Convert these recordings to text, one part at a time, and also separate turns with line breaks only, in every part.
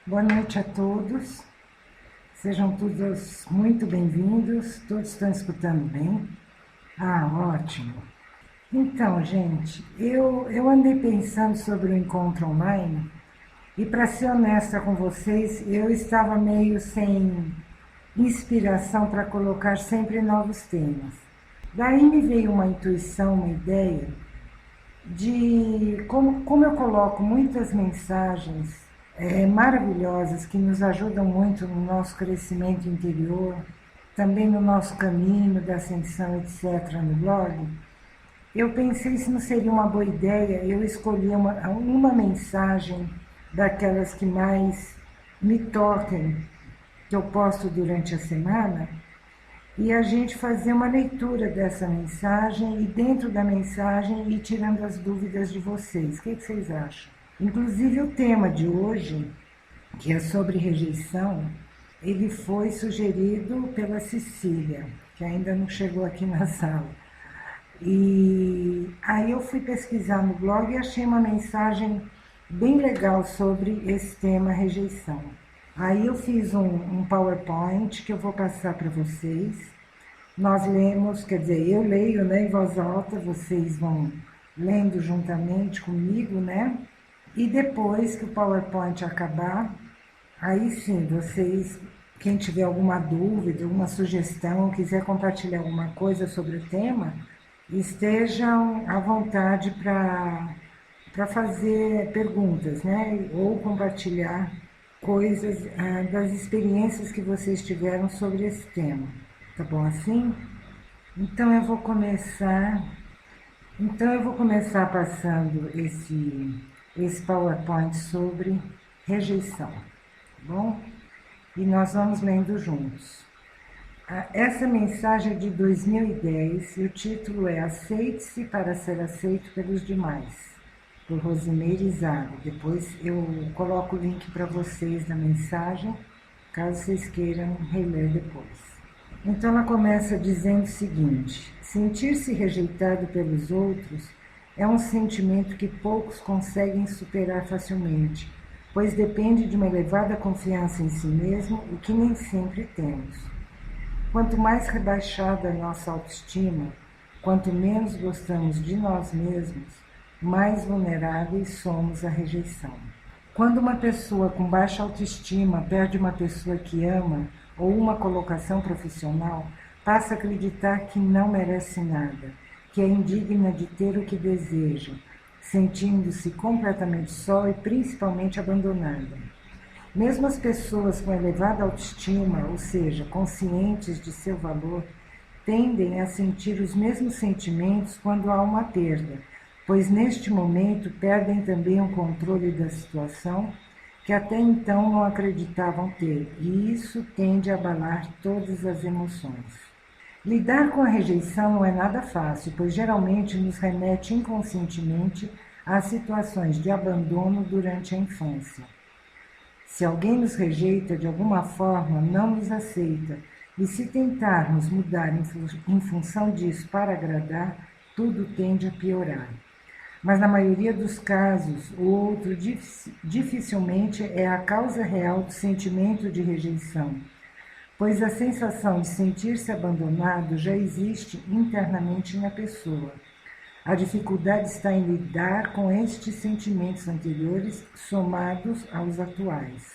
Boa noite a todos. Sejam todos muito bem-vindos. Todos estão escutando bem? Ótimo. Então, gente, eu andei pensando sobre o encontro online e, para ser honesta com vocês, eu estava meio sem inspiração para colocar sempre novos temas. Daí me veio uma intuição, uma ideia de como eu coloco muitas mensagens maravilhosas que nos ajudam muito no nosso crescimento interior, também no nosso caminho da ascensão, etc., no blog. Eu pensei se não seria uma boa ideia eu escolher uma mensagem daquelas que mais me toquem, que eu posto durante a semana, e a gente fazer uma leitura dessa mensagem e dentro da mensagem ir tirando as dúvidas de vocês. O que vocês acham? Inclusive o tema de hoje, que é sobre rejeição, ele foi sugerido pela Cecília, que ainda não chegou aqui na sala. E aí eu fui pesquisar no blog e achei uma mensagem bem legal sobre esse tema rejeição. Aí eu fiz um PowerPoint que eu vou passar para vocês. Nós lemos, quer dizer, eu leio, né, em voz alta, vocês vão lendo juntamente comigo, né? E depois que o PowerPoint acabar, aí sim, vocês, quem tiver alguma dúvida, alguma sugestão, quiser compartilhar alguma coisa sobre o tema, estejam à vontade para fazer perguntas, né? Ou compartilhar coisas das experiências que vocês tiveram sobre esse tema. Tá bom assim? Então eu vou começar passando esse PowerPoint sobre rejeição, tá bom? E nós vamos lendo juntos. Essa mensagem é de 2010 e o título é Aceite-se para ser aceito pelos demais, por Rosimeire Zago. Depois eu coloco o link para vocês da mensagem, caso vocês queiram reler depois. Então ela começa dizendo o seguinte: sentir-se rejeitado pelos outros é um sentimento que poucos conseguem superar facilmente, pois depende de uma elevada confiança em si mesmo, o que nem sempre temos. Quanto mais rebaixada a nossa autoestima, quanto menos gostamos de nós mesmos, mais vulneráveis somos à rejeição. Quando uma pessoa com baixa autoestima perde uma pessoa que ama ou uma colocação profissional, passa a acreditar que não merece nada, que é indigna de ter o que deseja, sentindo-se completamente só e principalmente abandonada. Mesmo as pessoas com elevada autoestima, ou seja, conscientes de seu valor, tendem a sentir os mesmos sentimentos quando há uma perda, pois neste momento perdem também o controle da situação que até então não acreditavam ter, e isso tende a abalar todas as emoções. Lidar com a rejeição não é nada fácil, pois geralmente nos remete inconscientemente a situações de abandono durante a infância. Se alguém nos rejeita de alguma forma, não nos aceita, e se tentarmos mudar em função disso para agradar, tudo tende a piorar. Mas na maioria dos casos, o outro dificilmente é a causa real do sentimento de rejeição, pois a sensação de sentir-se abandonado já existe internamente na pessoa. A dificuldade está em lidar com estes sentimentos anteriores somados aos atuais.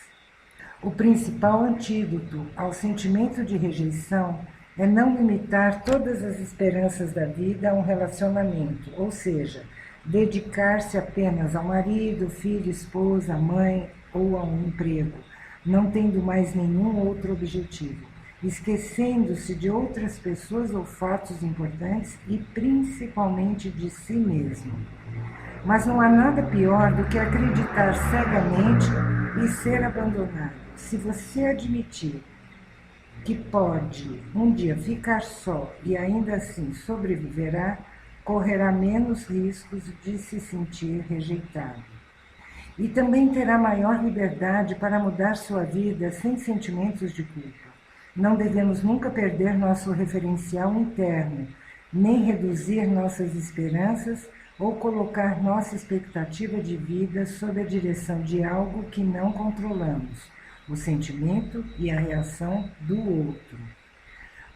O principal antídoto ao sentimento de rejeição é não limitar todas as esperanças da vida a um relacionamento, ou seja, dedicar-se apenas ao marido, filho, esposa, mãe ou a um emprego, não tendo mais nenhum outro objetivo, esquecendo-se de outras pessoas ou fatos importantes e principalmente de si mesmo. Mas não há nada pior do que acreditar cegamente e ser abandonado. Se você admitir que pode um dia ficar só e ainda assim sobreviverá, correrá menos riscos de se sentir rejeitado. E também terá maior liberdade para mudar sua vida sem sentimentos de culpa. Não devemos nunca perder nosso referencial interno, nem reduzir nossas esperanças ou colocar nossa expectativa de vida sob a direção de algo que não controlamos, o sentimento e a reação do outro.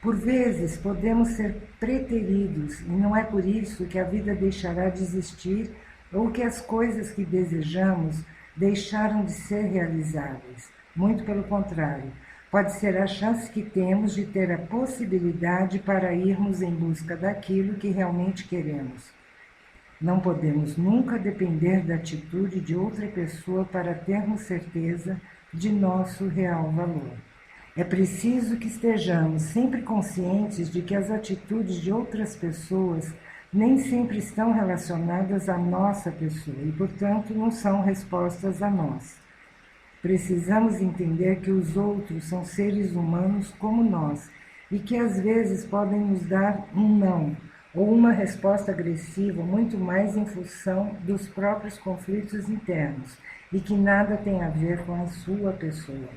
Por vezes podemos ser preteridos e não é por isso que a vida deixará de existir ou que as coisas que desejamos deixaram de ser realizáveis. Muito pelo contrário, pode ser a chance que temos de ter a possibilidade para irmos em busca daquilo que realmente queremos. Não podemos nunca depender da atitude de outra pessoa para termos certeza de nosso real valor. É preciso que estejamos sempre conscientes de que as atitudes de outras pessoas nem sempre estão relacionadas à nossa pessoa e, portanto, não são respostas a nós. Precisamos entender que os outros são seres humanos como nós e que às vezes podem nos dar um não ou uma resposta agressiva muito mais em função dos próprios conflitos internos e que nada tem a ver com a sua pessoa.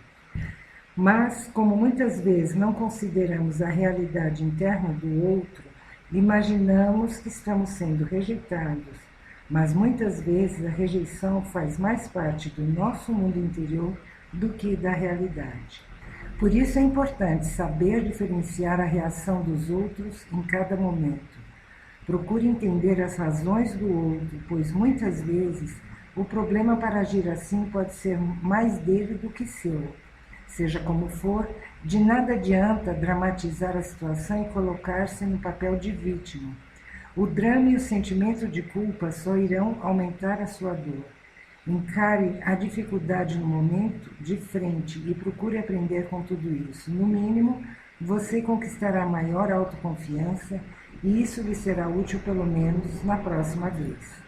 Mas, como muitas vezes não consideramos a realidade interna do outro, imaginamos que estamos sendo rejeitados, mas muitas vezes a rejeição faz mais parte do nosso mundo interior do que da realidade. Por isso é importante saber diferenciar a reação dos outros em cada momento. Procure entender as razões do outro, pois muitas vezes o problema para agir assim pode ser mais dele do que seu. Seja como for, de nada adianta dramatizar a situação e colocar-se no papel de vítima. O drama e o sentimento de culpa só irão aumentar a sua dor. Encare a dificuldade no momento de frente e procure aprender com tudo isso. No mínimo, você conquistará maior autoconfiança e isso lhe será útil pelo menos na próxima vez.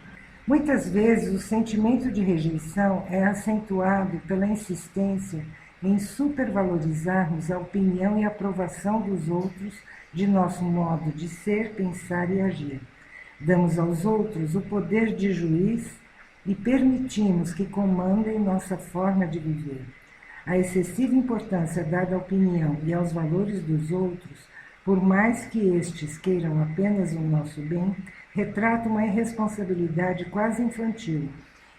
Muitas vezes o sentimento de rejeição é acentuado pela insistência em supervalorizarmos a opinião e a aprovação dos outros de nosso modo de ser, pensar e agir. Damos aos outros o poder de juiz e permitimos que comandem nossa forma de viver. A excessiva importância dada à opinião e aos valores dos outros, por mais que estes queiram apenas o nosso bem, retrata uma irresponsabilidade quase infantil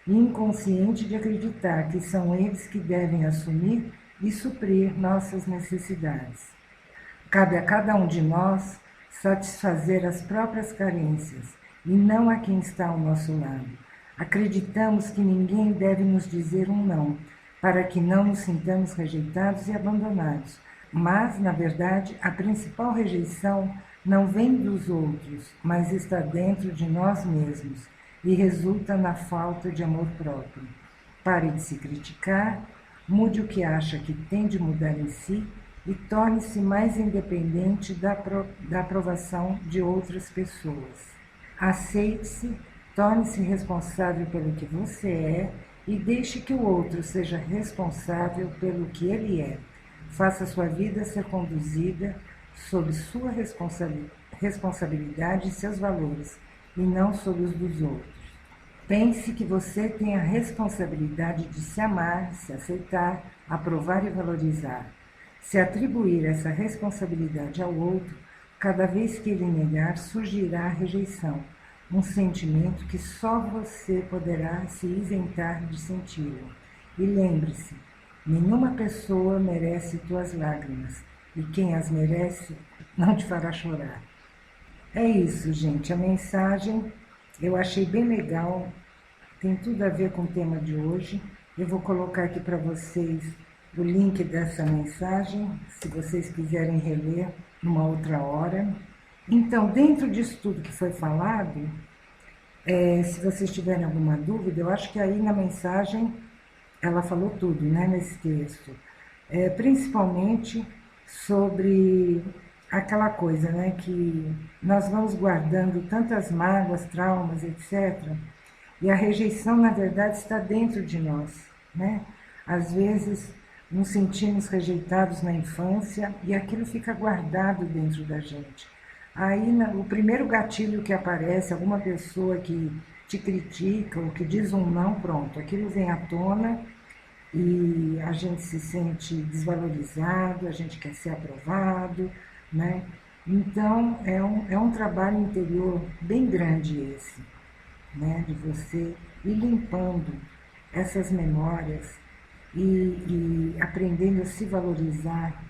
e inconsciente de acreditar que são eles que devem assumir e suprir nossas necessidades. Cabe a cada um de nós satisfazer as próprias carências e não a quem está ao nosso lado. Acreditamos que ninguém deve nos dizer um não, para que não nos sintamos rejeitados e abandonados. Mas, na verdade, a principal rejeição não vem dos outros, mas está dentro de nós mesmos e resulta na falta de amor próprio. Pare de se criticar, mude o que acha que tem de mudar em si e torne-se mais independente da aprovação de outras pessoas. Aceite-se, torne-se responsável pelo que você é e deixe que o outro seja responsável pelo que ele é. Faça sua vida ser conduzida sob sua responsabilidade e seus valores, e não sob os dos outros. Pense que você tem a responsabilidade de se amar, se aceitar, aprovar e valorizar. Se atribuir essa responsabilidade ao outro, cada vez que ele negar, surgirá a rejeição, um sentimento que só você poderá se isentar de senti-lo. E lembre-se, nenhuma pessoa merece tuas lágrimas, e quem as merece não te fará chorar. É isso, gente. A mensagem eu achei bem legal, tem tudo a ver com o tema de hoje. Eu vou colocar aqui para vocês o link dessa mensagem, se vocês quiserem reler numa outra hora. Então, dentro disso tudo que foi falado, se vocês tiverem alguma dúvida, eu acho que aí na mensagem ela falou tudo, né, nesse texto. Principalmente sobre aquela coisa, né, que nós vamos guardando tantas mágoas, traumas, etc. E a rejeição, na verdade, está dentro de nós, né? Às vezes nos sentimos rejeitados na infância e aquilo fica guardado dentro da gente. Aí o primeiro gatilho que aparece, alguma pessoa que te critica ou que diz um não, pronto, aquilo vem à tona e a gente se sente desvalorizado, a gente quer ser aprovado, né? Então, é um trabalho interior bem grande esse. né? De você ir limpando essas memórias e aprendendo a se valorizar,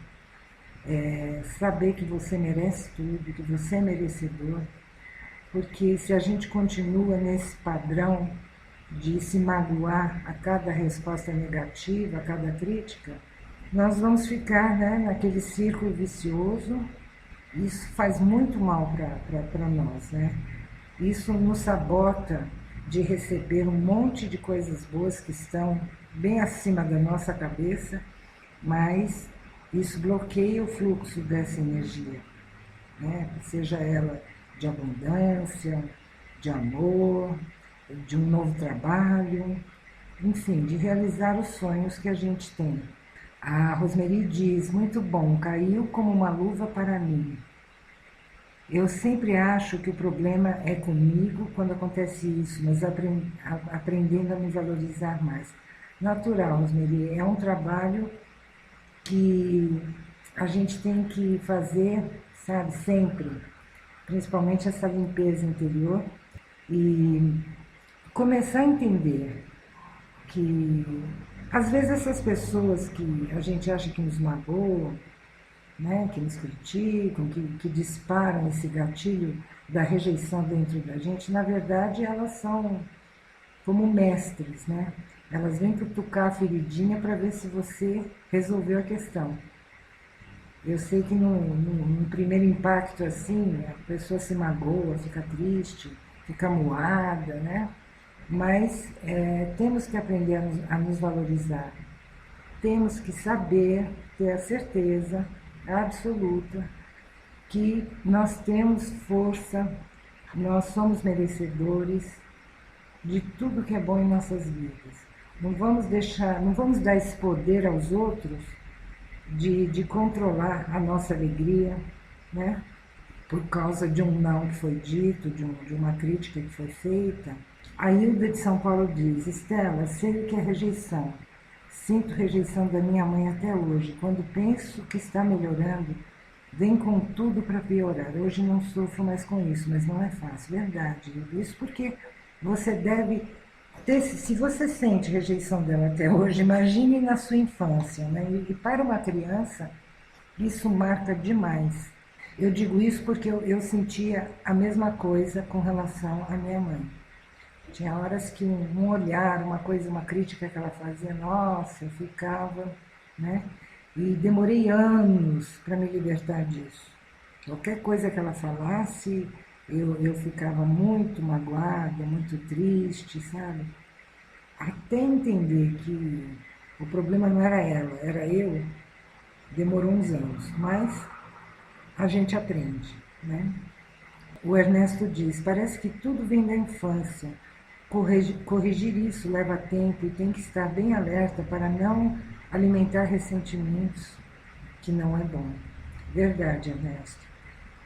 saber que você merece tudo, que você é merecedor, porque se a gente continua nesse padrão de se magoar a cada resposta negativa, a cada crítica, nós vamos ficar, né, naquele círculo vicioso. Isso faz muito mal para nós, né? Isso nos sabota de receber um monte de coisas boas que estão bem acima da nossa cabeça, mas isso bloqueia o fluxo dessa energia, né? Seja ela de abundância, de amor, de um novo trabalho, enfim, de realizar os sonhos que a gente tem. A Rosemary diz, muito bom, caiu como uma luva para mim. Eu sempre acho que o problema é comigo quando acontece isso, mas aprendendo a me valorizar mais. Natural, Rosemary, é um trabalho que a gente tem que fazer, sabe, sempre, principalmente essa limpeza interior e começar a entender que às vezes essas pessoas que a gente acha que nos magoam, né, que nos criticam, que disparam esse gatilho da rejeição dentro da gente, na verdade elas são como mestres, né? Elas vêm cutucar a feridinha para ver se você resolveu a questão. Eu sei que num primeiro impacto assim, a pessoa se magoa, fica triste, fica moada, né? Mas temos que aprender a nos valorizar. Temos que saber, ter a certeza absoluta que nós temos força, nós somos merecedores de tudo que é bom em nossas vidas. Não vamos dar esse poder aos outros de controlar a nossa alegria, né? Por causa de um não que foi dito, de uma crítica que foi feita. A Hilda de São Paulo diz, Estela, sei o que é rejeição. Sinto rejeição da minha mãe até hoje. Quando penso que está melhorando, vem com tudo para piorar. Hoje não sofro mais com isso, mas não é fácil. Verdade, Hilda. Isso porque você deve ter, se você sente rejeição dela até hoje, imagine na sua infância, né? E para uma criança, isso marca demais. Eu digo isso porque eu sentia a mesma coisa com relação à minha mãe. Tinha horas que um olhar, uma coisa, uma crítica que ela fazia, nossa, eu ficava, né? E demorei anos para me libertar disso. Qualquer coisa que ela falasse, eu ficava muito magoada, muito triste, sabe? Até entender que o problema não era ela, era eu, demorou uns anos, mas a gente aprende, né? O Ernesto diz, parece que tudo vem da infância. Corrigir isso leva tempo e tem que estar bem alerta para não alimentar ressentimentos, que não é bom. Verdade, Ernesto.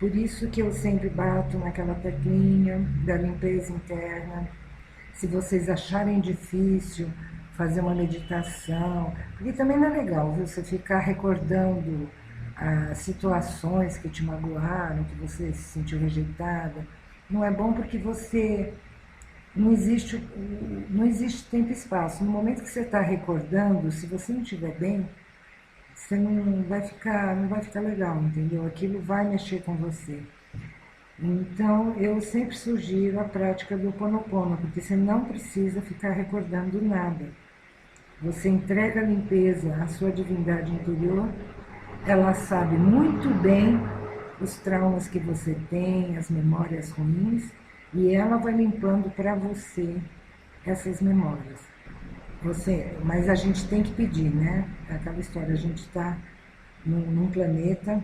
Por isso que eu sempre bato naquela teclinha da limpeza interna. Se vocês acharem difícil fazer uma meditação, porque também não é legal, viu? Você ficar recordando as situações que te magoaram, que você se sentiu rejeitada. Não é bom porque você não existe tempo e espaço. No momento que você está recordando, se você não estiver bem, você não vai ficar legal, entendeu? Aquilo vai mexer com você. Então, eu sempre sugiro a prática do Ho Oponopono, porque você não precisa ficar recordando nada. Você entrega a limpeza à sua divindade interior, ela sabe muito bem os traumas que você tem, as memórias ruins, e ela vai limpando para você essas memórias. Mas a gente tem que pedir, né? É aquela história, a gente está num planeta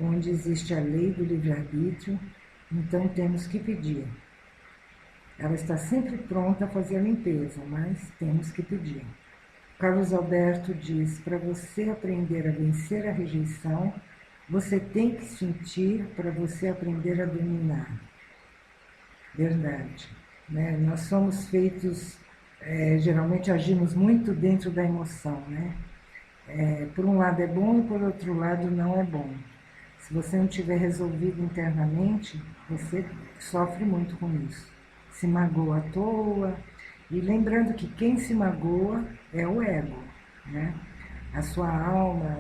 onde existe a lei do livre-arbítrio, então temos que pedir. Ela está sempre pronta a fazer a limpeza, mas temos que pedir. Carlos Alberto diz, para você aprender a vencer a rejeição, você tem que sentir para você aprender a dominar. Verdade. Né? Nós somos feitos, geralmente agimos muito dentro da emoção, né? Por um lado é bom e por outro lado não é bom. Se você não tiver resolvido internamente, você sofre muito com isso. se magoa à toa. E lembrando que quem se magoa é o ego, né? A sua alma,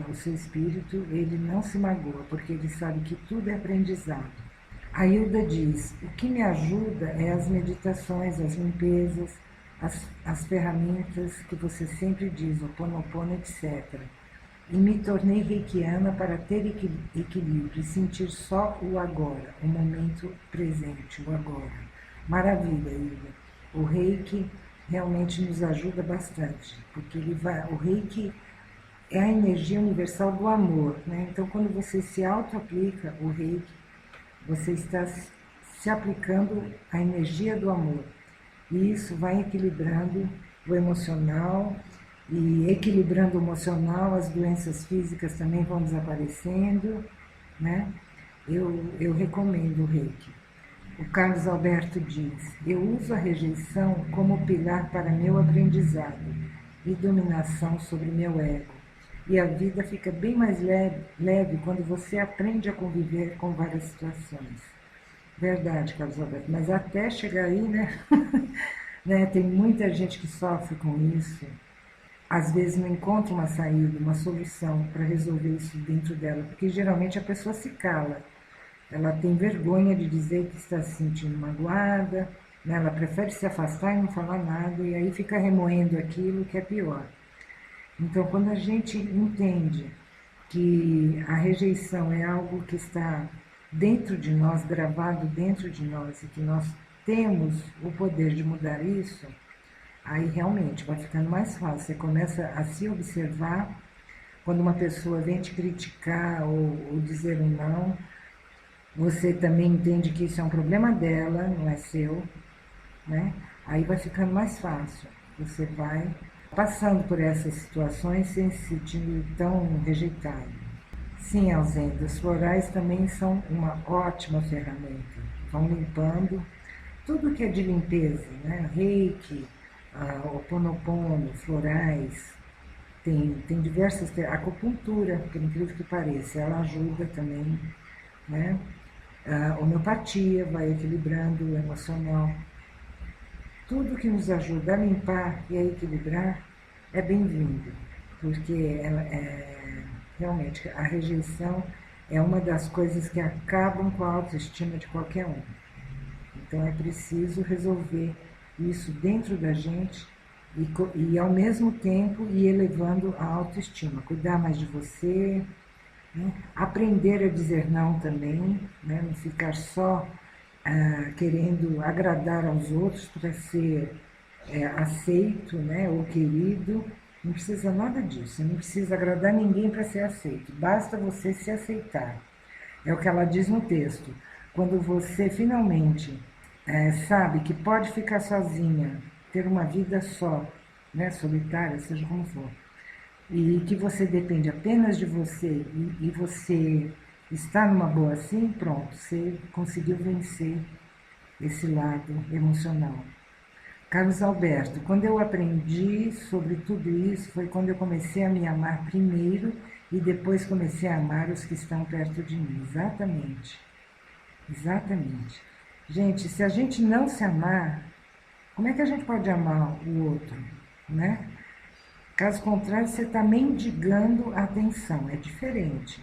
o seu espírito, ele não se magoa, porque ele sabe que tudo é aprendizado. A Hilda diz, o que me ajuda é as meditações, as limpezas, as ferramentas que você sempre diz, o Ho'oponopono, etc. E me tornei reikiana para ter equilíbrio e sentir só o agora, o momento presente, o agora. Maravilha, Hilda. O reiki realmente nos ajuda bastante, porque o reiki é a energia universal do amor, né? Então, quando você se auto-aplica o reiki, você está se aplicando a energia do amor. E isso vai equilibrando o emocional, e equilibrando o emocional, as doenças físicas também vão desaparecendo, né? Eu recomendo o reiki. O Carlos Alberto diz, eu uso a rejeição como pilar para meu aprendizado e dominação sobre meu ego. E a vida fica bem mais leve quando você aprende a conviver com várias situações. Verdade, Carlos Alberto, mas até chegar aí, né? Né? Tem muita gente que sofre com isso. Às vezes não encontra uma saída, uma solução para resolver isso dentro dela, porque geralmente a pessoa se cala. Ela tem vergonha de dizer que está se sentindo magoada, né? Ela prefere se afastar e não falar nada, e aí fica remoendo aquilo que é pior. Então, quando a gente entende que a rejeição é algo que está dentro de nós, gravado dentro de nós, e que nós temos o poder de mudar isso, aí realmente vai ficando mais fácil. Você começa a se observar quando uma pessoa vem te criticar ou dizer um não. Você também entende que isso é um problema dela, não é seu, né? Aí vai ficando mais fácil. Você vai passando por essas situações sem se sentir tão rejeitado. Sim, Alzenda, os florais também são uma ótima ferramenta. Vão limpando tudo que é de limpeza, né? Reiki, Ho'oponopono, florais, tem diversas, a acupuntura, por incrível que pareça, ela ajuda também, né? A homeopatia vai equilibrando o emocional. Tudo que nos ajuda a limpar e a equilibrar é bem-vindo, porque realmente a rejeição é uma das coisas que acabam com a autoestima de qualquer um. Então é preciso resolver isso dentro da gente e ao mesmo tempo ir elevando a autoestima, cuidar mais de você, né? Aprender a dizer não também, né? Não ficar só querendo agradar aos outros para ser aceito, né? Ou querido. Não precisa nada disso, você não precisa agradar ninguém para ser aceito, basta você se aceitar. É o que ela diz no texto. Quando você finalmente sabe que pode ficar sozinha, ter uma vida só, né? Solitária, seja como for, e que você depende apenas de você e você está numa boa assim, pronto, você conseguiu vencer esse lado emocional. Carlos Alberto, quando eu aprendi sobre tudo isso foi quando eu comecei a me amar primeiro e depois comecei a amar os que estão perto de mim. Exatamente. Exatamente. Gente, se a gente não se amar, como é que a gente pode amar o outro, né? Caso contrário, você está mendigando a atenção, é diferente.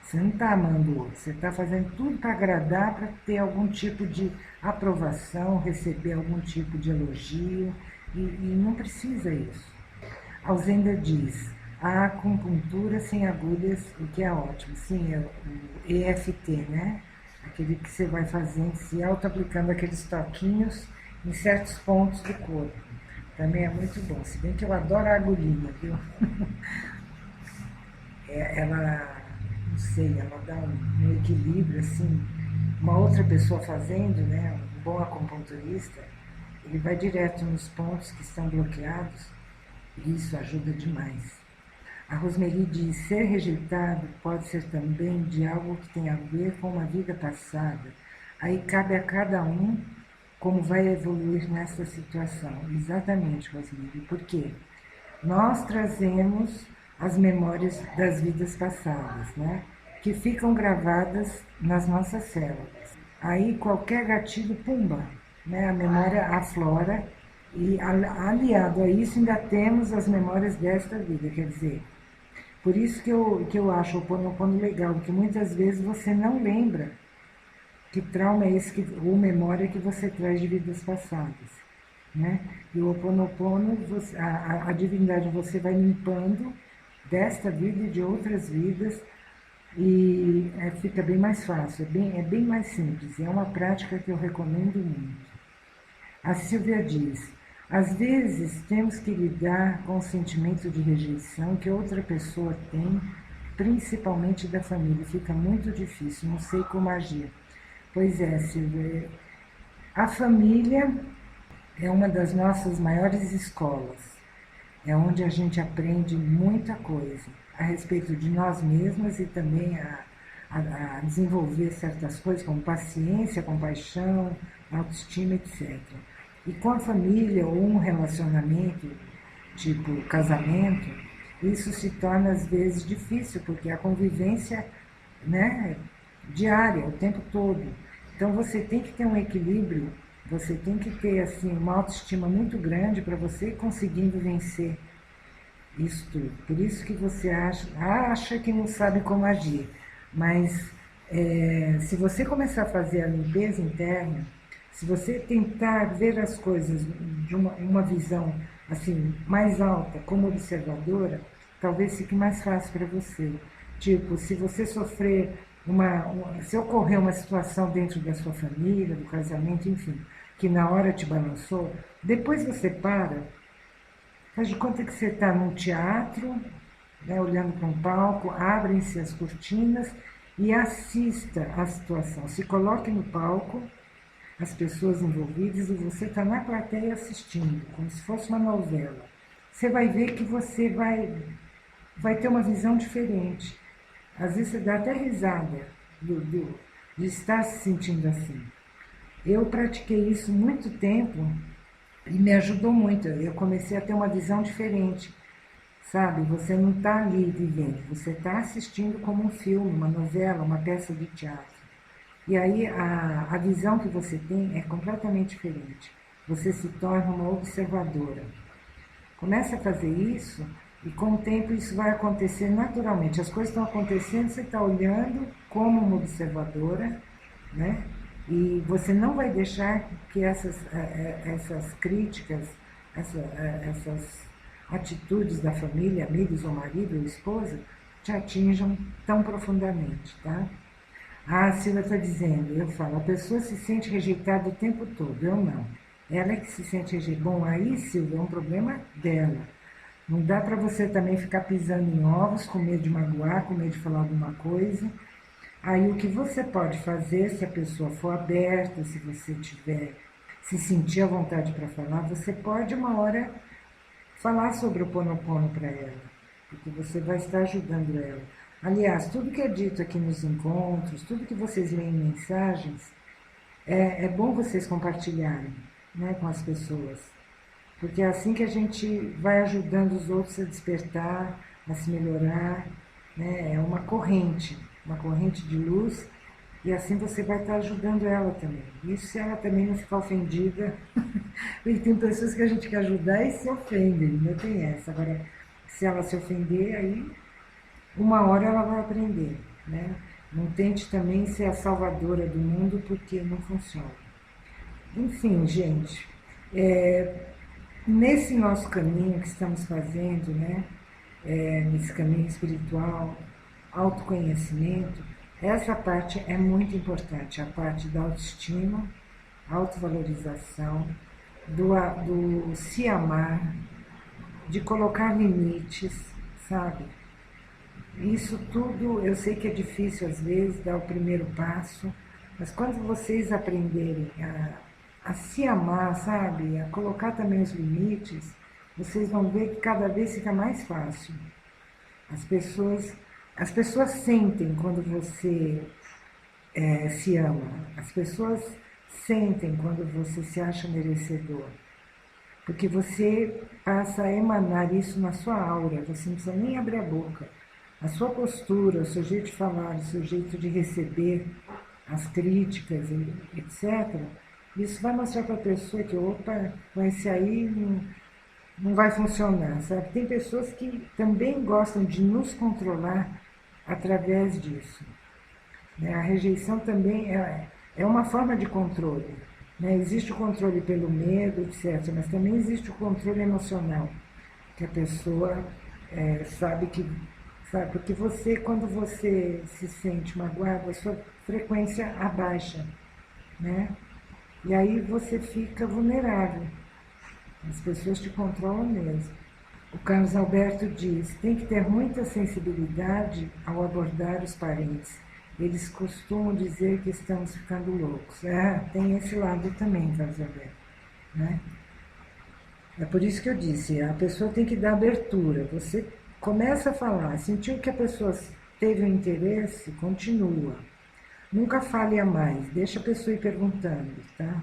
Você não está amando o outro, você está fazendo tudo para agradar, para ter algum tipo de aprovação, receber algum tipo de elogio, e não precisa isso. Alzenda diz, a acupuntura sem agulhas, o que é ótimo. Sim, é o EFT, né? Aquele que você vai fazendo, se auto-aplicando aqueles toquinhos em certos pontos do corpo. Também é muito bom, se bem que eu adoro a agulhinha, viu? Ela, não sei, ela dá um equilíbrio, assim, uma outra pessoa fazendo, né, um bom acupunturista, ele vai direto nos pontos que estão bloqueados, e isso ajuda demais. A Rosmeli diz, ser rejeitado pode ser também de algo que tem a ver com uma vida passada, aí cabe a cada um como vai evoluir nessa situação. Exatamente, Rosmeli, porque nós trazemos as memórias das vidas passadas, né? Que ficam gravadas nas nossas células. Aí qualquer gatilho, pumba, né? A memória aflora e aliado a isso ainda temos as memórias desta vida, quer dizer, por isso que eu acho o Ho'oponopono legal, porque muitas vezes você não lembra que trauma é esse, ou memória que você traz de vidas passadas, né? E o Ho'oponopono, a divindade você vai limpando desta vida e de outras vidas e fica bem mais fácil, é bem mais simples, é uma prática que eu recomendo muito. A Silvia diz, às vezes temos que lidar com o sentimento de rejeição que outra pessoa tem, principalmente da família, fica muito difícil, não sei como agir. Pois é, Silvia, a família é uma das nossas maiores escolas. É onde a gente aprende muita coisa a respeito de nós mesmas e também a desenvolver certas coisas como paciência, compaixão, autoestima, etc. E com a família ou um relacionamento, tipo casamento, isso se torna às vezes difícil, porque a convivência, né, diária, o tempo todo. Então você tem que ter um equilíbrio, você tem que ter assim, uma autoestima muito grande para você ir conseguindo vencer isso tudo. Por isso que você acha que não sabe como agir. Mas se você começar a fazer a limpeza interna, se você tentar ver as coisas de uma visão assim mais alta, como observadora, talvez fique mais fácil para você. Tipo, se você sofrer se ocorrer uma situação dentro da sua família, do casamento, enfim, que na hora te balançou, depois você faz de conta que você está num teatro, né, olhando para um palco, abrem-se as cortinas e assista a situação. Se coloque no palco, as pessoas envolvidas, e você está na plateia assistindo, como se fosse uma novela. Você vai ver que você vai ter uma visão diferente. Às vezes você dá até risada de estar se sentindo assim. Eu pratiquei isso muito tempo e me ajudou muito. Eu comecei a ter uma visão diferente, sabe? Você não está ali vivendo, você está assistindo como um filme, uma novela, uma peça de teatro. E aí a visão que você tem é completamente diferente. Você se torna uma observadora. Começa a fazer isso e com o tempo isso vai acontecer naturalmente. As coisas estão acontecendo, você está olhando como uma observadora, né? E você não vai deixar que essas críticas, essas atitudes da família, amigos ou marido ou esposa, te atinjam tão profundamente, tá? A Silvia está dizendo, eu falo, a pessoa se sente rejeitada o tempo todo, eu não. Ela é que se sente rejeitada. Bom, aí, Silvia, é um problema dela. Não dá para você também ficar pisando em ovos, com medo de magoar, com medo de falar alguma coisa. Aí o que você pode fazer, se a pessoa for aberta, se você se sentir à vontade para falar, você pode uma hora falar sobre o Ho'oponopono para ela, porque você vai estar ajudando ela. Aliás, tudo que é dito aqui nos encontros, tudo que vocês leem em mensagens, é bom vocês compartilharem, né, com as pessoas, porque é assim que a gente vai ajudando os outros a despertar, a se melhorar, né? É uma corrente de luz, e assim você vai estar ajudando ela também. Isso se ela também não ficar ofendida, porque tem pessoas que a gente quer ajudar e se ofendem, não tem essa. Agora, se ela se ofender, aí uma hora ela vai aprender, né? Não tente também ser a salvadora do mundo, porque não funciona. Enfim, gente, nesse nosso caminho que estamos fazendo, né? Nesse caminho espiritual, autoconhecimento, essa parte é muito importante, a parte da autoestima, autovalorização, do se amar, de colocar limites, sabe? Isso tudo eu sei que é difícil às vezes dar o primeiro passo, mas quando vocês aprenderem a se amar, sabe? A colocar também os limites, vocês vão ver que cada vez fica mais fácil. As pessoas sentem quando você se ama. As pessoas sentem quando você se acha merecedor. Porque você passa a emanar isso na sua aura. Você não precisa nem abrir a boca. A sua postura, o seu jeito de falar, o seu jeito de receber as críticas, etc., Isso vai mostrar para a pessoa que, opa, com esse aí não vai funcionar, sabe? Tem pessoas que também gostam de nos controlar através disso. Né? A rejeição também é uma forma de controle. Né? Existe o controle pelo medo, etc., mas também existe o controle emocional, que a pessoa sabe que. Sabe, porque você, quando você se sente magoado, a sua frequência abaixa, né? E aí você fica vulnerável. As pessoas te controlam mesmo. O Carlos Alberto diz: tem que ter muita sensibilidade ao abordar os parentes. Eles costumam dizer que estamos ficando loucos. Tem esse lado também, Carlos Alberto. Né? É por isso que eu disse, a pessoa tem que dar abertura. Você começa a falar, sentiu que a pessoa teve um interesse, continua. Nunca fale a mais, deixa a pessoa ir perguntando, tá?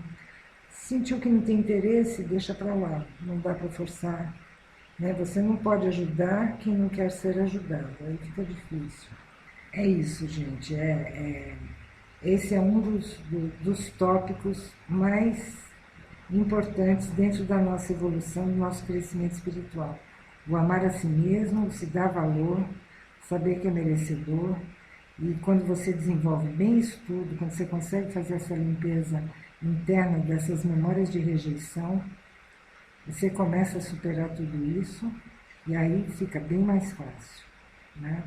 Sentiu que não tem interesse, deixa para lá, não dá para forçar. Né? Você não pode ajudar quem não quer ser ajudado, aí fica difícil. É isso, gente. Esse é um dos tópicos mais importantes dentro da nossa evolução, do nosso crescimento espiritual. O amar a si mesmo, o se dar valor, saber que é merecedor. E quando você desenvolve bem isso tudo, quando você consegue fazer essa limpeza interna dessas memórias de rejeição, você começa a superar tudo isso e aí fica bem mais fácil. Né?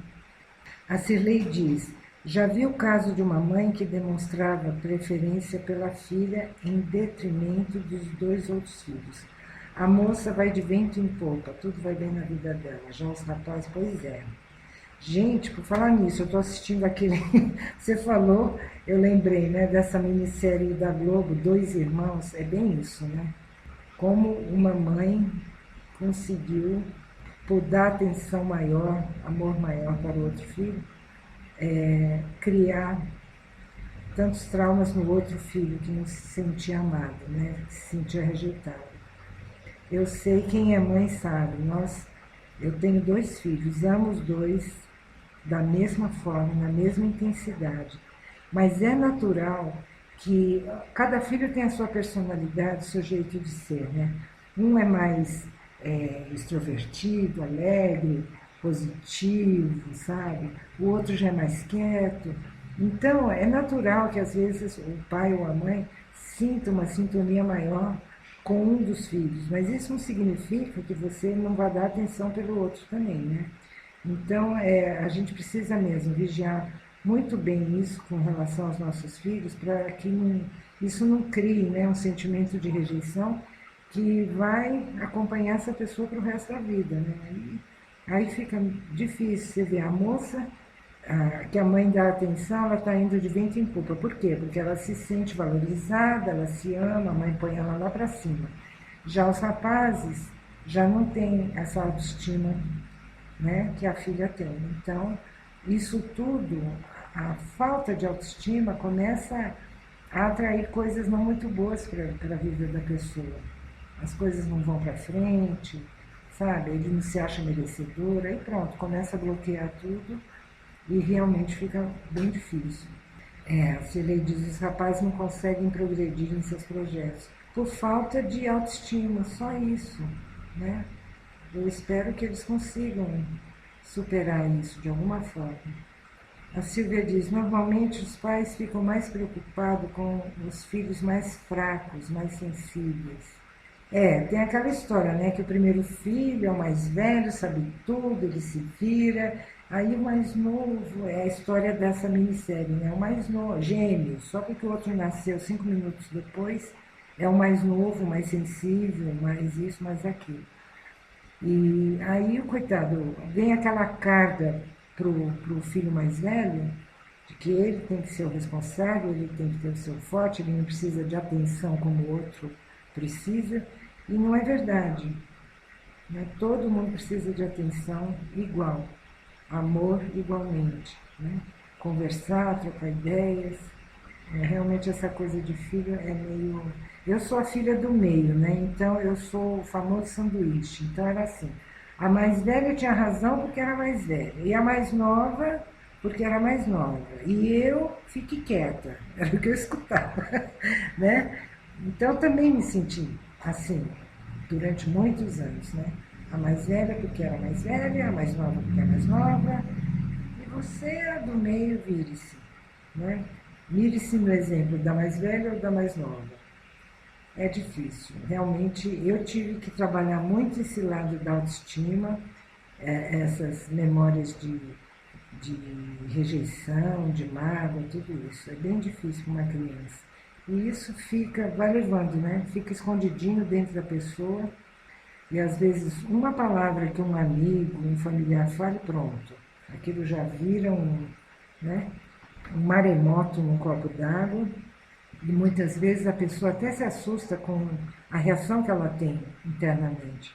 A Cirlei diz: já vi o caso de uma mãe que demonstrava preferência pela filha em detrimento dos 2 outros filhos. A moça vai de vento em popa, tudo vai bem na vida dela. Já os rapazes, pois é. Gente, por falar nisso, eu estou assistindo aquele. Você falou, eu lembrei, né, dessa minissérie da Globo, Dois Irmãos. É bem isso, né? Como uma mãe conseguiu, por dar atenção maior, amor maior para o outro filho, criar tantos traumas no outro filho que não se sentia amado, né? Que se sentia rejeitado. Eu sei, quem é mãe sabe. Eu tenho 2 filhos, amo os 2 da mesma forma, na mesma intensidade. Mas é natural que cada filho tem a sua personalidade, o seu jeito de ser, né? Um é mais extrovertido, alegre, positivo, sabe? O outro já é mais quieto. Então, é natural que às vezes o pai ou a mãe sinta uma sintonia maior com um dos filhos, mas isso não significa que você não vai dar atenção pelo outro também, né? Então, a gente precisa mesmo vigiar muito bem isso com relação aos nossos filhos, para que isso não crie, né, um sentimento de rejeição que vai acompanhar essa pessoa para o resto da vida, né? Aí fica difícil você ver a moça, que a mãe dá atenção, ela está indo de vento em popa. Por quê? Porque ela se sente valorizada, ela se ama, a mãe põe ela lá para cima. Já os rapazes já não têm essa autoestima, né, que a filha tem. Então, isso tudo, a falta de autoestima começa a atrair coisas não muito boas para a vida da pessoa. As coisas não vão para frente, sabe? Ele não se acha merecedor, aí pronto, começa a bloquear tudo e realmente fica bem difícil. A Cirlei diz: os rapazes não conseguem progredir em seus projetos por falta de autoestima, só isso, né? Eu espero que eles consigam superar isso de alguma forma. A Silvia diz: normalmente os pais ficam mais preocupados com os filhos mais fracos, mais sensíveis. Tem aquela história, né, que o primeiro filho é o mais velho, sabe tudo, ele se vira. Aí o mais novo, é a história dessa minissérie, né? O mais novo, gêmeo, só porque o outro nasceu 5 minutos depois, é o mais novo, mais sensível, mais isso, mais aquilo. E aí o coitado, vem aquela carga pro filho mais velho, de que ele tem que ser o responsável, ele tem que ter o seu forte, ele não precisa de atenção como o outro precisa, e não é verdade. Né? Todo mundo precisa de atenção igual, amor igualmente. Né? Conversar, trocar ideias. Realmente essa coisa de filho é meio... Eu sou a filha do meio, né? Então eu sou o famoso sanduíche. Então era assim, a mais velha tinha razão porque era mais velha, e a mais nova porque era mais nova. E eu fique quieta, era o que eu escutava, né? Então, eu também me senti assim, durante muitos anos, né? A mais velha porque era mais velha, a mais nova porque é mais nova, e você, a do meio, vire-se, né? Mire-se no exemplo da mais velha ou da mais nova. É difícil. Realmente, eu tive que trabalhar muito esse lado da autoestima, essas memórias de rejeição, de mágoa, tudo isso. É bem difícil para uma criança. E isso fica, vai levando, né? Fica escondidinho dentro da pessoa. E às vezes uma palavra que um amigo, um familiar fale, pronto. Aquilo já vira né, um maremoto num copo d'água. E muitas vezes a pessoa até se assusta com a reação que ela tem internamente.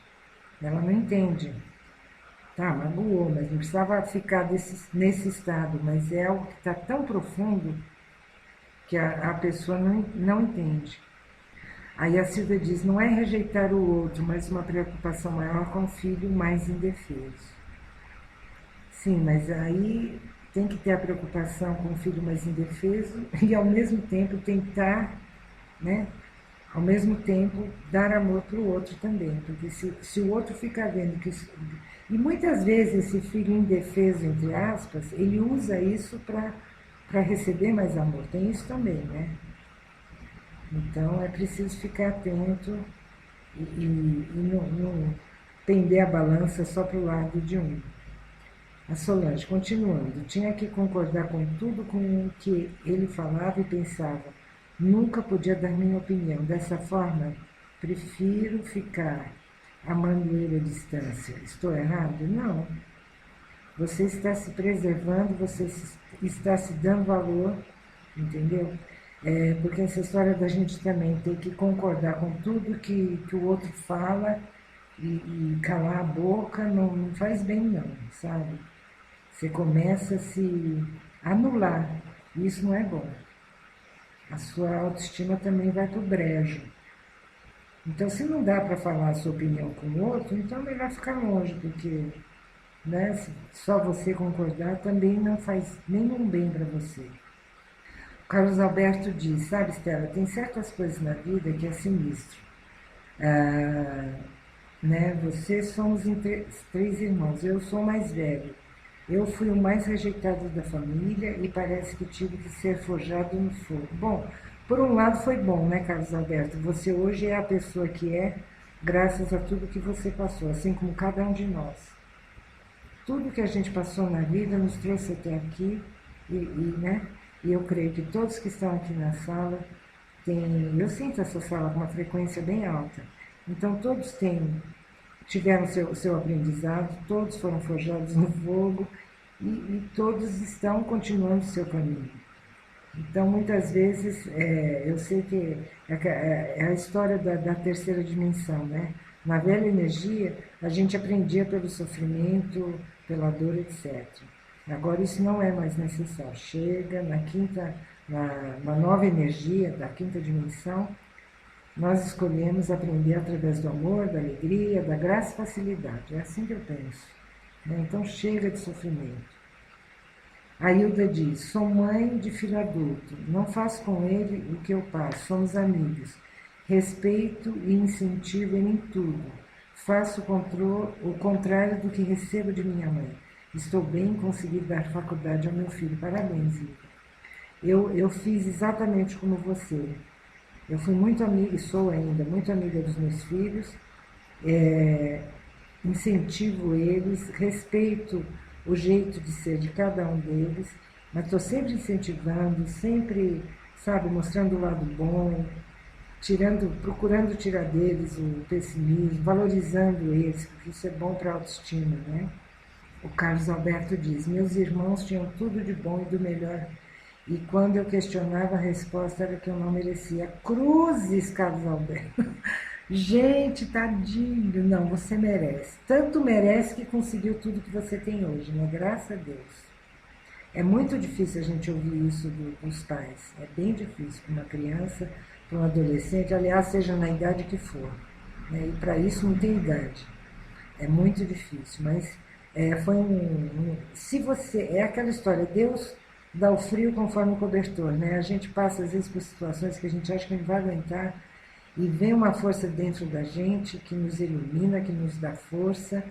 Ela não entende. Tá, magoou, mas não precisava ficar nesse estado, mas é algo que está tão profundo que a pessoa não entende. Aí a Silvia diz, não é rejeitar o outro, mas uma preocupação maior com o filho mais indefeso. Sim, mas aí tem que ter a preocupação com o filho mais indefeso e ao mesmo tempo tentar, né, ao mesmo tempo dar amor para o outro também, porque se o outro ficar vendo que isso, e muitas vezes esse filho indefeso, entre aspas, ele usa isso para receber mais amor, tem isso também, né? Então é preciso ficar atento e não pender a balança só para o lado de um. A Solange, continuando, tinha que concordar com tudo com o que ele falava e pensava. Nunca podia dar minha opinião. Dessa forma, prefiro ficar amando ele à distância. Estou errado? Não. Você está se preservando, você está se dando valor, entendeu? Porque essa história da gente também ter que concordar com tudo que o outro fala e calar a boca não faz bem não, sabe? Você começa a se anular, e isso não é bom. A sua autoestima também vai para o brejo. Então, se não dá para falar a sua opinião com o outro, então é melhor ficar longe, porque, né, só você concordar também não faz nenhum bem para você. O Carlos Alberto diz, sabe, Estela, tem certas coisas na vida que é sinistro. Né, vocês somos três irmãos, eu sou o mais velho. Eu fui o mais rejeitado da família e parece que tive que ser forjado no fogo. Bom, por um lado foi bom, né, Carlos Alberto? Você hoje é a pessoa que é, graças a tudo que você passou, assim como cada um de nós. Tudo que a gente passou na vida nos trouxe até aqui né? E eu creio que todos que estão aqui na sala têm... Eu sinto essa sala com uma frequência bem alta. Então, todos tiveram seu aprendizado, todos foram forjados no fogo e todos estão continuando o seu caminho. Então, muitas vezes, eu sei que é a história da terceira dimensão, né? Na velha energia, a gente aprendia pelo sofrimento, pela dor, etc. Agora, isso não é mais necessário. Chega na nova energia da quinta dimensão, nós escolhemos aprender através do amor, da alegria, da graça e facilidade. É assim que eu penso. Então, chega de sofrimento. A Hilda diz, sou mãe de filho adulto, não faço com ele o que eu passo, somos amigos. Respeito e incentivo ele em tudo. Faço o contrário do que recebo de minha mãe. Estou bem em conseguir dar faculdade ao meu filho. Parabéns, Hilda. Eu fiz exatamente como você. Eu fui muito amiga, e sou ainda, muito amiga dos meus filhos, incentivo eles, respeito o jeito de ser de cada um deles, mas estou sempre incentivando, sempre, sabe, mostrando o lado bom, procurando tirar deles o pessimismo, valorizando eles, porque isso é bom para a autoestima, né? O Carlos Alberto diz, meus irmãos tinham tudo de bom e do melhor. E quando eu questionava, a resposta era que eu não merecia. Cruzes, Carlos Alberto. Gente, tadinho. Não, você merece. Tanto merece que conseguiu tudo que você tem hoje, né? Graças a Deus. É muito difícil a gente ouvir isso dos pais. É bem difícil para uma criança, para um adolescente, aliás, seja na idade que for. Né? E para isso não tem idade. É muito difícil, mas foi se você... É aquela história, Deus dá o frio conforme o cobertor, né? A gente passa, às vezes, por situações que a gente acha que não vai aguentar, E vem uma força dentro da gente que nos ilumina, que nos dá força.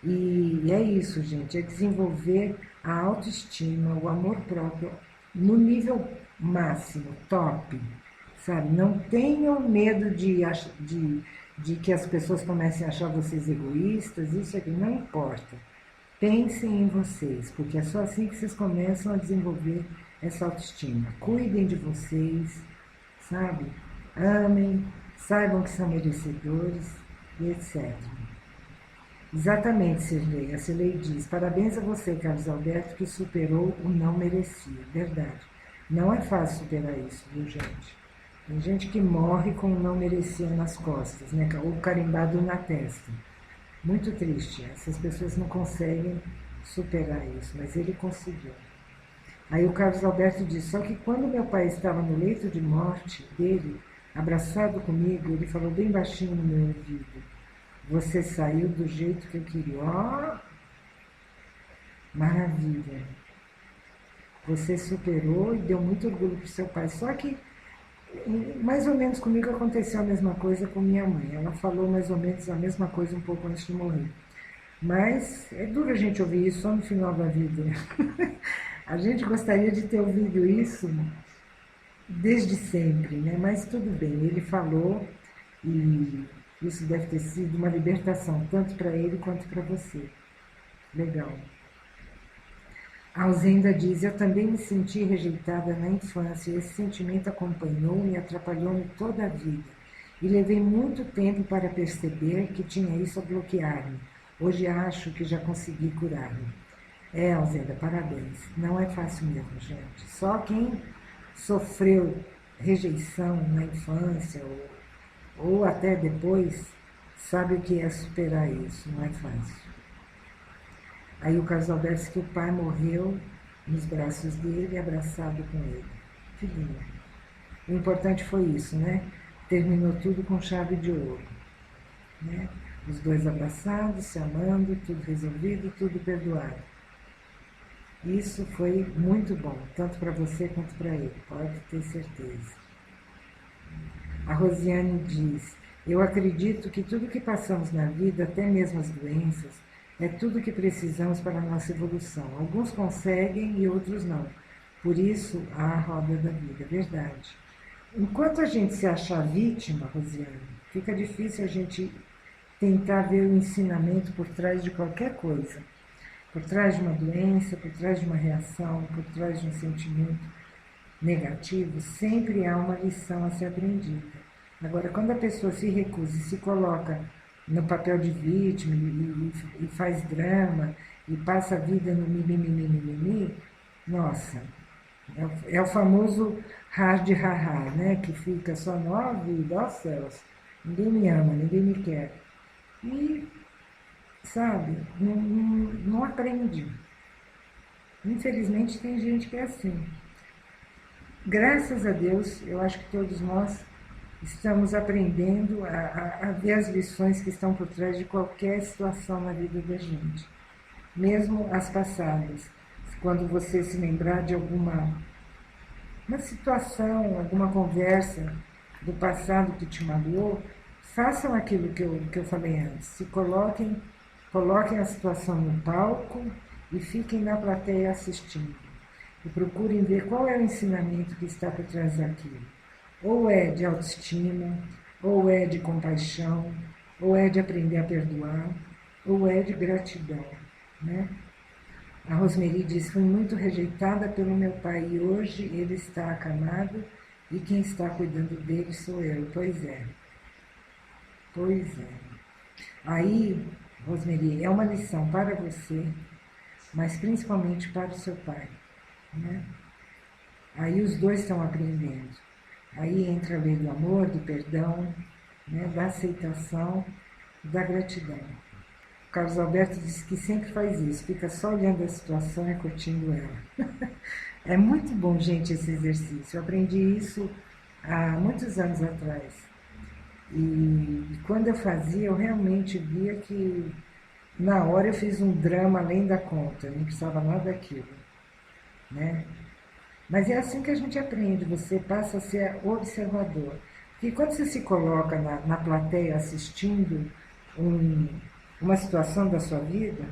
E é isso, gente, é desenvolver a autoestima, o amor próprio no nível máximo, top, sabe? Não tenham medo de que as pessoas comecem a achar vocês egoístas, isso aqui não importa. Pensem em vocês, porque é só assim que vocês começam a desenvolver essa autoestima. Cuidem de vocês, sabe? Amem, saibam que são merecedores e etc. Exatamente, Cirlei. A Cirlei diz: parabéns a você, Carlos Alberto, que superou o não merecia. Verdade. Não é fácil superar isso, viu, gente? Tem gente que morre com o não merecia nas costas, né? Ou carimbado na testa. Muito triste. Essas pessoas não conseguem superar isso, mas ele conseguiu. Aí o Carlos Alberto diz: só que quando meu pai estava no leito de morte dele, abraçado comigo, ele falou bem baixinho no meu ouvido: você saiu do jeito que eu queria. Ó, maravilha. Você superou e deu muito orgulho para o seu pai. Só que, mais ou menos comigo aconteceu a mesma coisa com minha mãe. Ela falou mais ou menos a mesma coisa um pouco antes de morrer. Mas é duro a gente ouvir isso só no final da vida. A gente gostaria de ter ouvido isso desde sempre, né? Mas tudo bem, ele falou e isso deve ter sido uma libertação, tanto para ele quanto para você. Legal. A Alzenda diz: eu também me senti rejeitada na infância e esse sentimento acompanhou-me e atrapalhou-me toda a vida. E levei muito tempo para perceber que tinha isso a bloquear-me. Hoje acho que já consegui curar-me. É, Alzenda, parabéns. Não é fácil mesmo, gente. Só quem sofreu rejeição na infância ou até depois sabe o que é superar isso. Não é fácil. Aí o Carlos Alberto disse que o pai morreu nos braços dele, abraçado com ele. Que lindo. O importante foi isso, né? Terminou tudo com chave de ouro. Né? Os dois abraçados, se amando, tudo resolvido, tudo perdoado. Isso foi muito bom, tanto para você quanto para ele, pode ter certeza. A Rosiane diz: eu acredito que tudo que passamos na vida, até mesmo as doenças, é tudo que precisamos para a nossa evolução. Alguns conseguem e outros não. Por isso, há a roda da vida, é verdade. Enquanto a gente se achar vítima, Rosiane, fica difícil a gente tentar ver o ensinamento por trás de qualquer coisa. Por trás de uma doença, por trás de uma reação, por trás de um sentimento negativo, sempre há uma lição a ser aprendida. Agora, quando a pessoa se recusa e se coloca no papel de vítima e faz drama e passa a vida no mimimi, nossa, é o famoso hard ha-ha, né? Que fica só no vida, ó céus, ninguém me ama, ninguém me quer. E, sabe, não aprende. Infelizmente tem gente que é assim. Graças a Deus, eu acho que todos nós estamos aprendendo a ver as lições que estão por trás de qualquer situação na vida da gente, mesmo as passadas. Quando você se lembrar de alguma situação, alguma conversa do passado que te magoou, façam aquilo que eu falei antes. Se coloquem a situação no palco e fiquem na plateia assistindo. E procurem ver qual é o ensinamento que está por trás daquilo. Ou é de autoestima, ou é de compaixão, ou é de aprender a perdoar, ou é de gratidão, né? A Rosmeri diz: fui muito rejeitada pelo meu pai e hoje ele está acamado e quem está cuidando dele sou eu. Pois é. Pois é. Aí, Rosmeri, é uma lição para você, mas principalmente para o seu pai, né? Aí os dois estão aprendendo. Aí entra a lei do amor, do perdão, né, da aceitação, da gratidão. O Carlos Alberto disse que sempre faz isso, fica só olhando a situação e curtindo ela. É muito bom, gente, esse exercício. Eu aprendi isso há muitos anos atrás. E quando eu fazia, eu realmente via que na hora eu fiz um drama além da conta, não precisava nada daquilo, né? Mas é assim que a gente aprende, você passa a ser observador. que quando você se coloca na plateia assistindo uma situação da sua vida,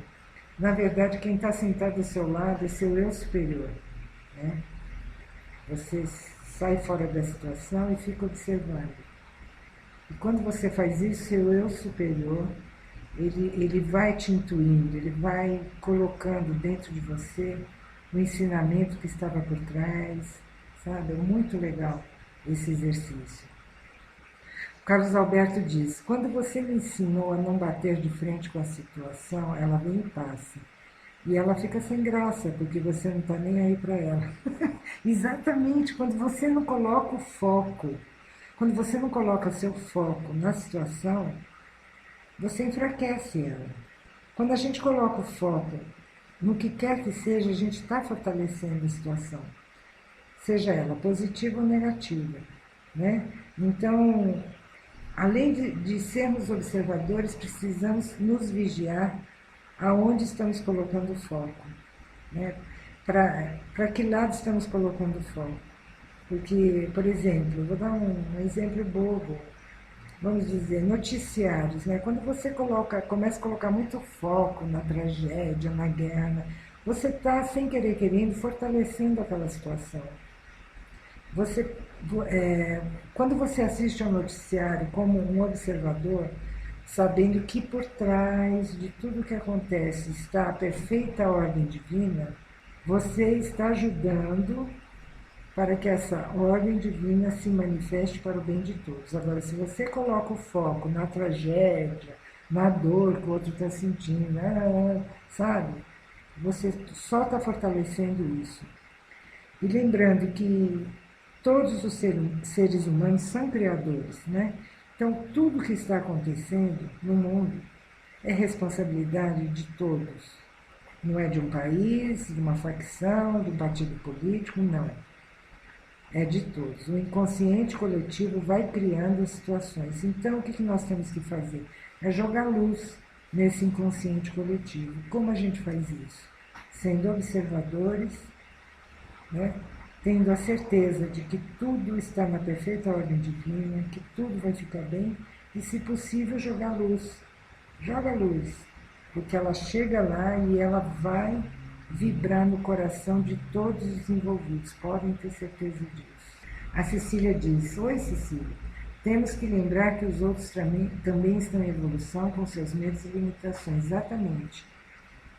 na verdade quem está sentado ao seu lado é seu eu superior, né? Você sai fora da situação e fica observando. E quando você faz isso, seu eu superior, ele vai te intuindo, ele vai colocando dentro de você o ensinamento que estava por trás, sabe? É muito legal esse exercício. O Carlos Alberto diz: quando você me ensinou a não bater de frente com a situação, ela vem e passa. E ela fica sem graça, porque você não está nem aí para ela. Exatamente, quando você não coloca o foco, quando você não coloca seu foco na situação, você enfraquece ela. Quando a gente coloca o foco no que quer que seja, a gente está fortalecendo a situação, seja ela positiva ou negativa, né? Então, além de sermos observadores, precisamos nos vigiar aonde estamos colocando o foco, né? Para que lado estamos colocando o foco. Porque, por exemplo, vou dar um exemplo bobo, vamos dizer, noticiários, né? Quando você começa a colocar muito foco na tragédia, na guerra, você está, sem querer querendo, fortalecendo aquela situação. Você, quando você assiste ao noticiário como um observador, sabendo que por trás de tudo que acontece está a perfeita ordem divina, você está ajudando para que essa ordem divina se manifeste para o bem de todos. Agora, se você coloca o foco na tragédia, na dor que o outro está sentindo, sabe? Você só está fortalecendo isso. E lembrando que todos os seres humanos são criadores, né? Então, tudo que está acontecendo no mundo é responsabilidade de todos. Não é de um país, de uma facção, de um partido político, não. É de todos. O inconsciente coletivo vai criando as situações. Então, o que nós temos que fazer? É jogar luz nesse inconsciente coletivo. Como a gente faz isso? Sendo observadores, né? Tendo a certeza de que tudo está na perfeita ordem divina, que tudo vai ficar bem e, se possível, jogar luz. Joga luz, porque ela chega lá e ela vai vibrar no coração de todos os envolvidos, podem ter certeza disso. A Cecília diz: oi, Cecília, temos que lembrar que os outros também estão em evolução com seus medos e limitações. Exatamente.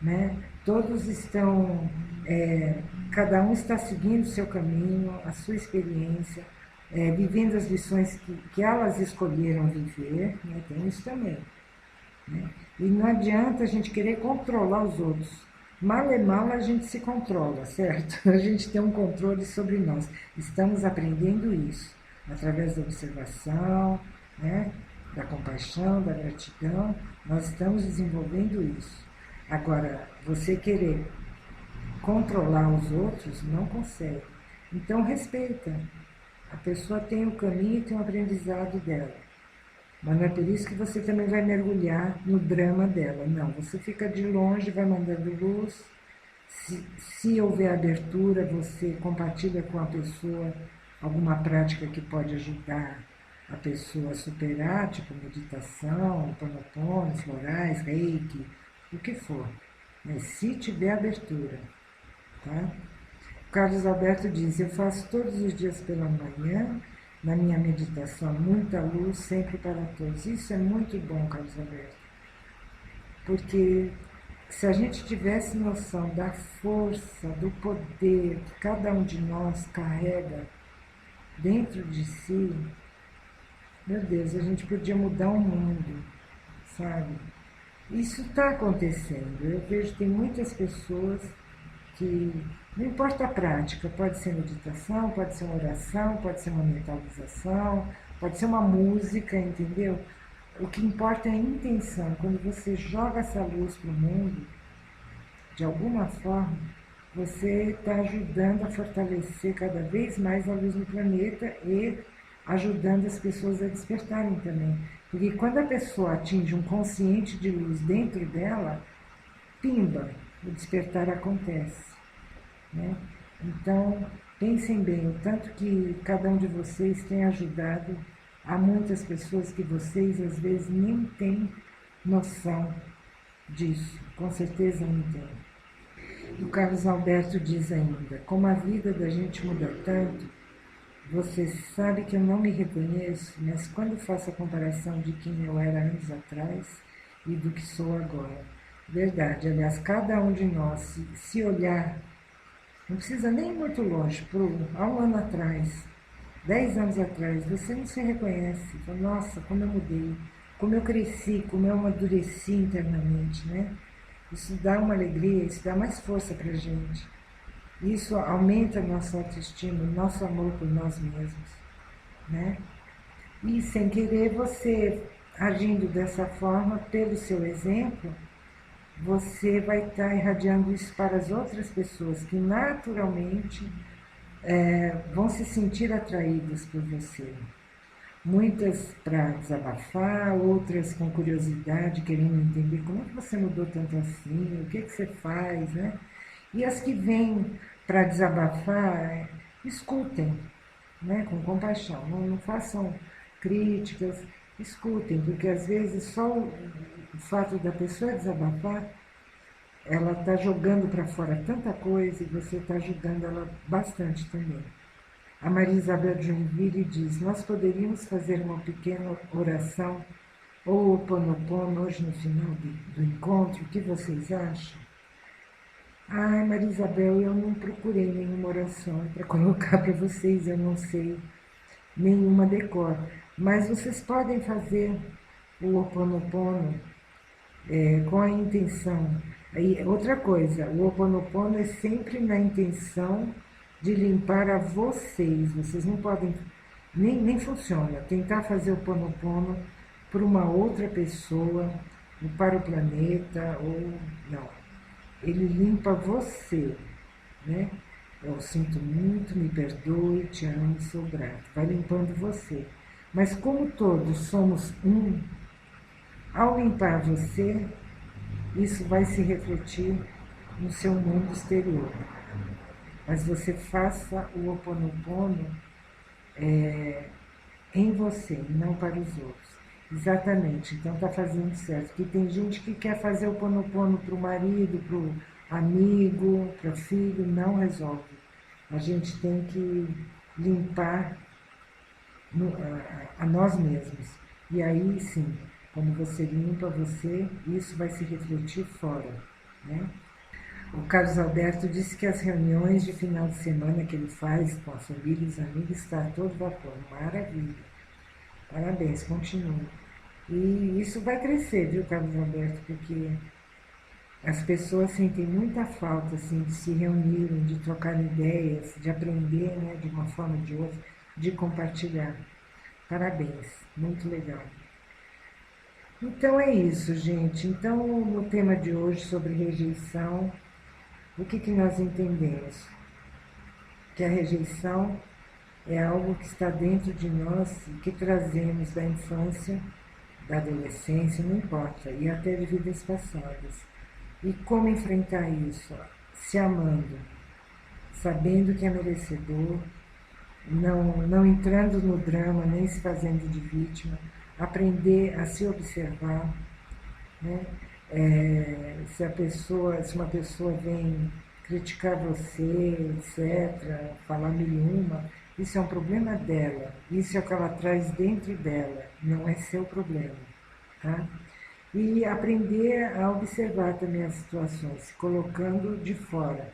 Né? Todos estão, cada um está seguindo o seu caminho, a sua experiência, vivendo as lições que elas escolheram viver, né? Tem isso também. Né? E não adianta a gente querer controlar os outros. Mal e mal a gente se controla, certo? A gente tem um controle sobre nós. Estamos aprendendo isso através da observação, né? Da compaixão, da gratidão. Nós estamos desenvolvendo isso. Agora, você querer controlar os outros, não consegue. Então, respeita. A pessoa tem o caminho e tem o aprendizado dela. Mas não é por isso que você também vai mergulhar no drama dela. Não, você fica de longe, vai mandando luz. Se houver abertura, você compartilha com a pessoa alguma prática que pode ajudar a pessoa a superar, tipo meditação, Ho'oponopono, florais, reiki, o que for. Mas se tiver abertura, tá? O Carlos Alberto diz: eu faço todos os dias pela manhã, na minha meditação, muita luz, sempre para todos. Isso é muito bom, Carlos Alberto. Porque se a gente tivesse noção da força, do poder que cada um de nós carrega dentro de si, meu Deus, a gente podia mudar o mundo, sabe? Isso está acontecendo. Eu vejo que tem muitas pessoas que, não importa a prática, pode ser meditação, pode ser uma oração, pode ser uma mentalização, pode ser uma música, entendeu? O que importa é a intenção. Quando você joga essa luz para o mundo, de alguma forma, você está ajudando a fortalecer cada vez mais a luz no planeta e ajudando as pessoas a despertarem também. Porque quando a pessoa atinge um consciente de luz dentro dela, pimba, o despertar acontece. Né? Então, pensem bem, o tanto que cada um de vocês tem ajudado Há muitas pessoas que vocês às vezes nem têm noção disso, com certeza não tem. O Carlos Alberto diz ainda, como a vida da gente muda tanto, você sabe que eu não me reconheço, mas quando faço a comparação de quem eu era anos atrás e do que sou agora. Verdade, aliás, cada um de nós, se olhar, não precisa nem ir muito longe, há um ano atrás, 10 anos atrás, você não se reconhece. Fala, nossa, como eu mudei, como eu cresci, como eu amadureci internamente, né? Isso dá uma alegria, isso dá mais força para a gente. Isso aumenta a nossa autoestima, o nosso amor por nós mesmos, né? E sem querer, você agindo dessa forma, pelo seu exemplo, você vai estar irradiando isso para as outras pessoas que naturalmente vão se sentir atraídas por você. Muitas para desabafar, outras com curiosidade, querendo entender como é que você mudou tanto assim, o que você faz, né? E as que vêm para desabafar, escutem, né? Com compaixão, não façam críticas, escutem, porque às vezes só o fato da pessoa desabafar, ela está jogando para fora tanta coisa e você está ajudando ela bastante também. A Maria Isabel de Joinville diz, nós poderíamos fazer uma pequena oração ou Ho'oponopono hoje no final do encontro, o que vocês acham? Ai, Maria Isabel, eu não procurei nenhuma oração para colocar para vocês, eu não sei nenhuma decor, mas vocês podem fazer o Ho'oponopono com a intenção. Aí, outra coisa, o Ho'oponopono é sempre na intenção de limpar a vocês. Vocês não podem, nem funciona, tentar fazer o Ho'oponopono para uma outra pessoa, ou para o planeta, ou não. Ele limpa você, né? Eu sinto muito, me perdoe, te amo, sou grato. Vai limpando você. Mas como todos somos um, ao limpar você, isso vai se refletir no seu mundo exterior. Mas você faça o Ho'oponopono em você, não para os outros. Exatamente, então está fazendo certo. Porque tem gente que quer fazer o Ho'oponopono para o marido, para o amigo, para o filho, não resolve. A gente tem que limpar a nós mesmos. E aí sim, quando você limpa você, isso vai se refletir fora, né? O Carlos Alberto disse que as reuniões de final de semana que ele faz com a família e os amigos está a todo vapor. Maravilha. Parabéns, continue. E isso vai crescer, viu, Carlos Alberto? Porque as pessoas sentem muita falta assim, de se reunirem, de trocar ideias, de aprender, né, de uma forma ou de outra, de compartilhar. Parabéns, muito legal. Então é isso, gente. Então, no tema de hoje sobre rejeição, o que nós entendemos? Que a rejeição é algo que está dentro de nós e que trazemos da infância, da adolescência, não importa, e até de vidas passadas. E como enfrentar isso? Se amando, sabendo que é merecedor, não entrando no drama, nem se fazendo de vítima, aprender a se observar, né? Se uma pessoa vem criticar você, etc., falar mil e uma, isso é um problema dela, isso é o que ela traz dentro dela, não é seu problema, tá? E aprender a observar também as situações, se colocando de fora,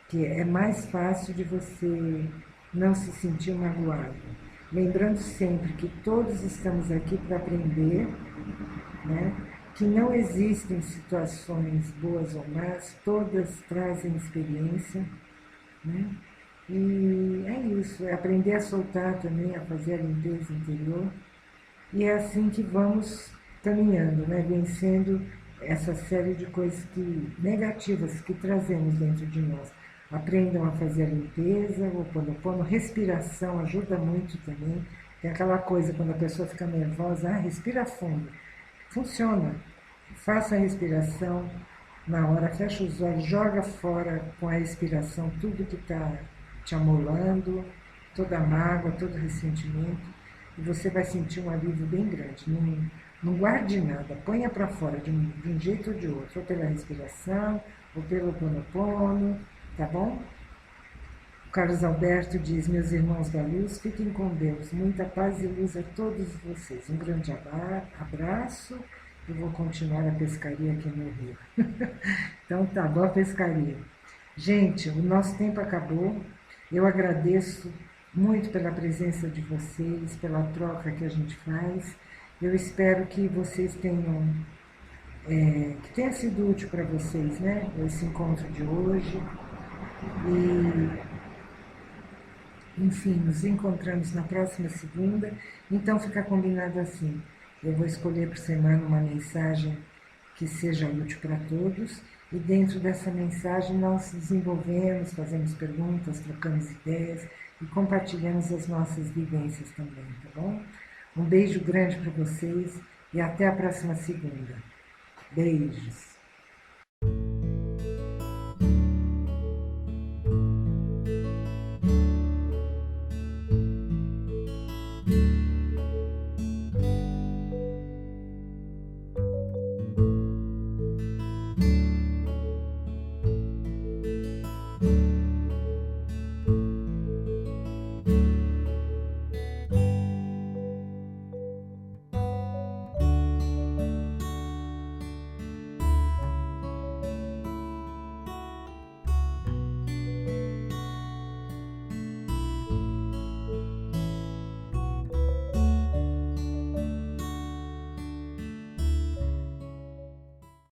que é mais fácil de você não se sentir magoado. Lembrando sempre que todos estamos aqui para aprender, né? Que não existem situações boas ou más, todas trazem experiência, né? E é isso, é aprender a soltar também, a fazer a limpeza interior, e é assim que vamos caminhando, né? Vencendo essa série de coisas negativas que trazemos dentro de nós. Aprendam a fazer a limpeza, o Ho'oponopono, respiração ajuda muito também. Tem aquela coisa, quando a pessoa fica nervosa, respira fundo. Funciona. Faça a respiração na hora, fecha os olhos, joga fora com a respiração tudo que está te amolando, toda a mágoa, todo o ressentimento. e você vai sentir um alívio bem grande. Não guarde nada, ponha para fora de um jeito ou de outro, ou pela respiração, ou pelo Ho'oponopono, tá bom? O Carlos Alberto diz: meus irmãos da luz, fiquem com Deus, muita paz e luz a todos vocês. Um grande abraço. Eu vou continuar a pescaria aqui no Rio. Então tá, boa pescaria. Gente, o nosso tempo acabou. Eu agradeço muito pela presença de vocês, pela troca que a gente faz. Eu espero que vocês tenham, que tenha sido útil para vocês, né? Esse encontro de hoje. E, enfim, nos encontramos na próxima segunda. Então fica combinado assim. Eu vou escolher por semana uma mensagem que seja útil para todos. E dentro dessa mensagem nós desenvolvemos, fazemos perguntas, trocamos ideias e compartilhamos as nossas vivências também, tá bom? Um beijo grande para vocês e até a próxima segunda. Beijos!